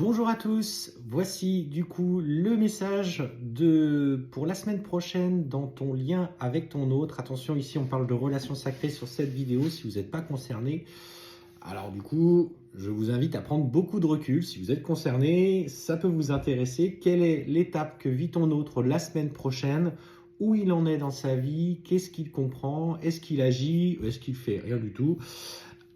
Bonjour à tous, voici du coup le message pour la semaine prochaine dans ton lien avec ton autre. Attention, ici on parle de relations sacrées sur cette vidéo si vous n'êtes pas concerné. Alors du coup, je vous invite à prendre beaucoup de recul. Si vous êtes concerné, ça peut vous intéresser. Quelle est l'étape que vit ton autre la semaine prochaine? Où il en est dans sa vie? Qu'est-ce qu'il comprend? Est-ce qu'il agit? Est-ce qu'il fait rien du tout?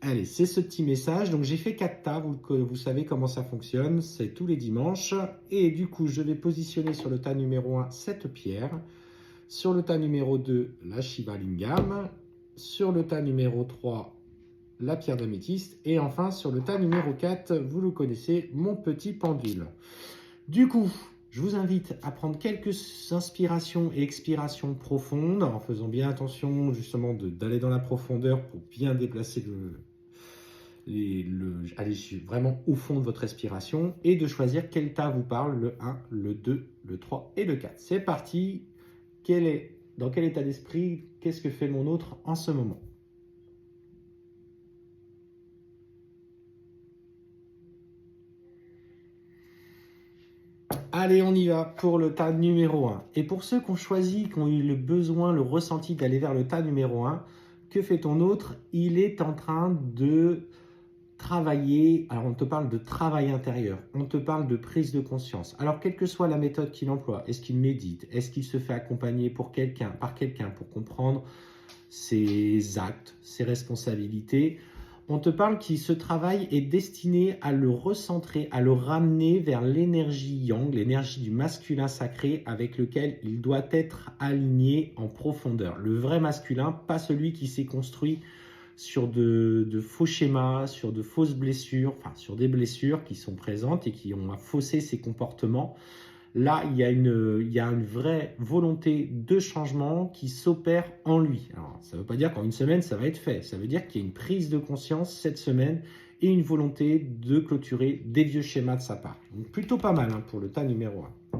Allez, c'est ce petit message. Donc, j'ai fait 4 tas. Vous savez comment ça fonctionne. C'est tous les dimanches. Et du coup, je vais positionner sur le tas numéro 1 cette pierre. Sur le tas numéro 2, la Shiva Lingam. Sur le tas numéro 3, la pierre d'améthyste. Et enfin, sur le tas numéro 4, vous le connaissez, mon petit pendule. Du coup, je vous invite à prendre quelques inspirations et expirations profondes en faisant bien attention justement d'aller dans la profondeur pour bien déplacer aller vraiment au fond de votre respiration et de choisir quel tas vous parle, le 1, le 2, le 3 et le 4. C'est parti. Dans quel état d'esprit, qu'est-ce que fait mon autre en ce moment? Allez, on y va pour le tas numéro 1. Et pour ceux qui ont choisi, qui ont eu le besoin, le ressenti d'aller vers le tas numéro 1, que fait ton autre? Il est en train de travailler. Alors, on te parle de travail intérieur, on te parle de prise de conscience. Alors, quelle que soit la méthode qu'il emploie, est-ce qu'il médite? Est-ce qu'il se fait accompagner par quelqu'un pour comprendre ses actes, ses responsabilités? On te parle que ce travail est destiné à le recentrer, à le ramener vers l'énergie yang, l'énergie du masculin sacré avec lequel il doit être aligné en profondeur. Le vrai masculin, pas celui qui s'est construit sur de faux schémas, sur de fausses blessures, enfin sur des blessures qui sont présentes et qui ont faussé ses comportements. Là, il y a une vraie volonté de changement qui s'opère en lui. Alors, ça ne veut pas dire qu'en une semaine, ça va être fait. Ça veut dire qu'il y a une prise de conscience cette semaine et une volonté de clôturer des vieux schémas de sa part. Donc, plutôt pas mal pour le tas numéro 1.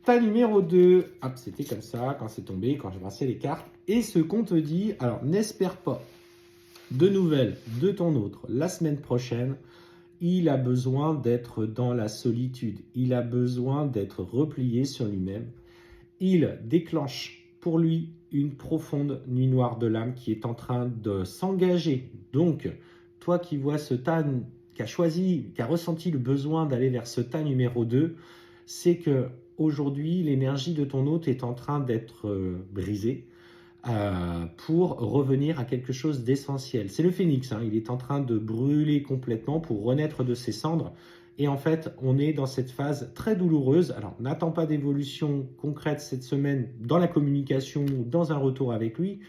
Tas numéro 2, hop, c'était comme ça, quand c'est tombé, quand j'ai brassé les cartes. Et ce qu'on te dit, alors n'espère pas de nouvelles de ton autre la semaine prochaine. Il a besoin d'être dans la solitude. Il a besoin d'être replié sur lui-même. Il déclenche pour lui une profonde nuit noire de l'âme qui est en train de s'engager. Donc, toi qui vois ce tas, qui a ressenti le besoin d'aller vers ce tas numéro 2, c'est que aujourd'hui l'énergie de ton hôte est en train d'être brisée. Pour revenir à quelque chose d'essentiel. C'est le phénix, il est en train de brûler complètement pour renaître de ses cendres. Et en fait, on est dans cette phase très douloureuse. Alors, n'attends pas d'évolution concrète cette semaine dans la communication ou dans un retour avec lui.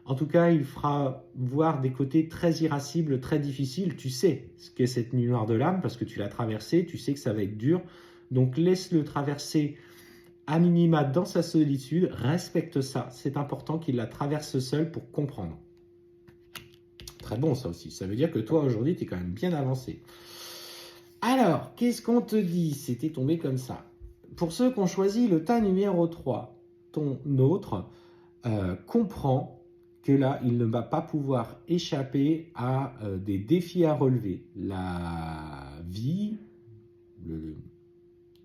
En tout cas, il fera voir des côtés très irascibles, très difficiles. Tu sais ce qu'est cette nuit noire de l'âme parce que tu l'as traversée, tu sais que ça va être dur. Donc, laisse-le traverser à minima dans sa solitude, respecte ça. C'est important qu'il la traverse seul pour comprendre. Très bon ça aussi. Ça veut dire que toi aujourd'hui, tu es quand même bien avancé. Alors, qu'est-ce qu'on te dit? C'était tombé comme ça. Pour ceux qui ont choisi le tas numéro 3, ton autre comprend que là, il ne va pas pouvoir échapper à des défis à relever. La vie,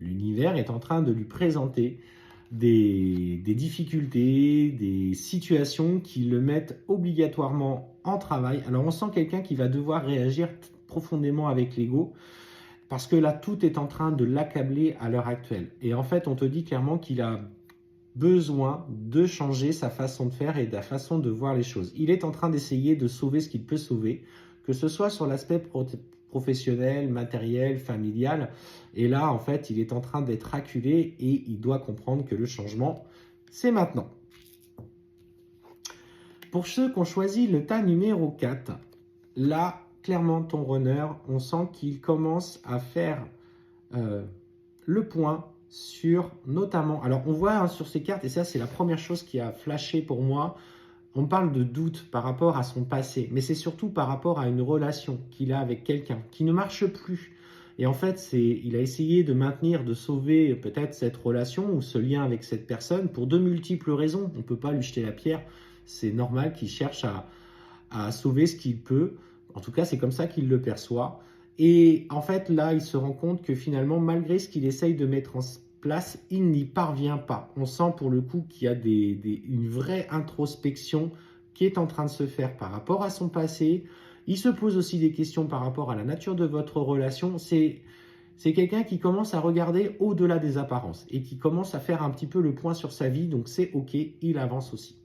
l'univers est en train de lui présenter des difficultés, des situations qui le mettent obligatoirement en travail. Alors on sent quelqu'un qui va devoir réagir profondément avec l'ego parce que là tout est en train de l'accabler à l'heure actuelle. Et en fait on te dit clairement qu'il a besoin de changer sa façon de faire et de la façon de voir les choses. Il est en train d'essayer de sauver ce qu'il peut sauver, que ce soit sur l'aspect professionnel, matériel, familial. Et là, en fait, il est en train d'être acculé et il doit comprendre que le changement, c'est maintenant. Pour ceux qui ont choisi le tas numéro 4, là, clairement, ton runner, on sent qu'il commence à faire le point sur notamment... Alors, on voit sur ces cartes, et ça, c'est la première chose qui a flashé pour moi, on parle de doute par rapport à son passé, mais c'est surtout par rapport à une relation qu'il a avec quelqu'un qui ne marche plus. Et en fait, il a essayé de maintenir, de sauver peut-être cette relation ou ce lien avec cette personne pour de multiples raisons. On ne peut pas lui jeter la pierre. C'est normal qu'il cherche à sauver ce qu'il peut. En tout cas, c'est comme ça qu'il le perçoit. Et en fait, là, il se rend compte que finalement, malgré ce qu'il essaye de mettre en place, il n'y parvient pas. On sent pour le coup qu'il y a une vraie introspection qui est en train de se faire par rapport à son passé. Il se pose aussi des questions par rapport à la nature de votre relation. C'est quelqu'un qui commence à regarder au-delà des apparences et qui commence à faire un petit peu le point sur sa vie. Donc c'est OK, il avance aussi.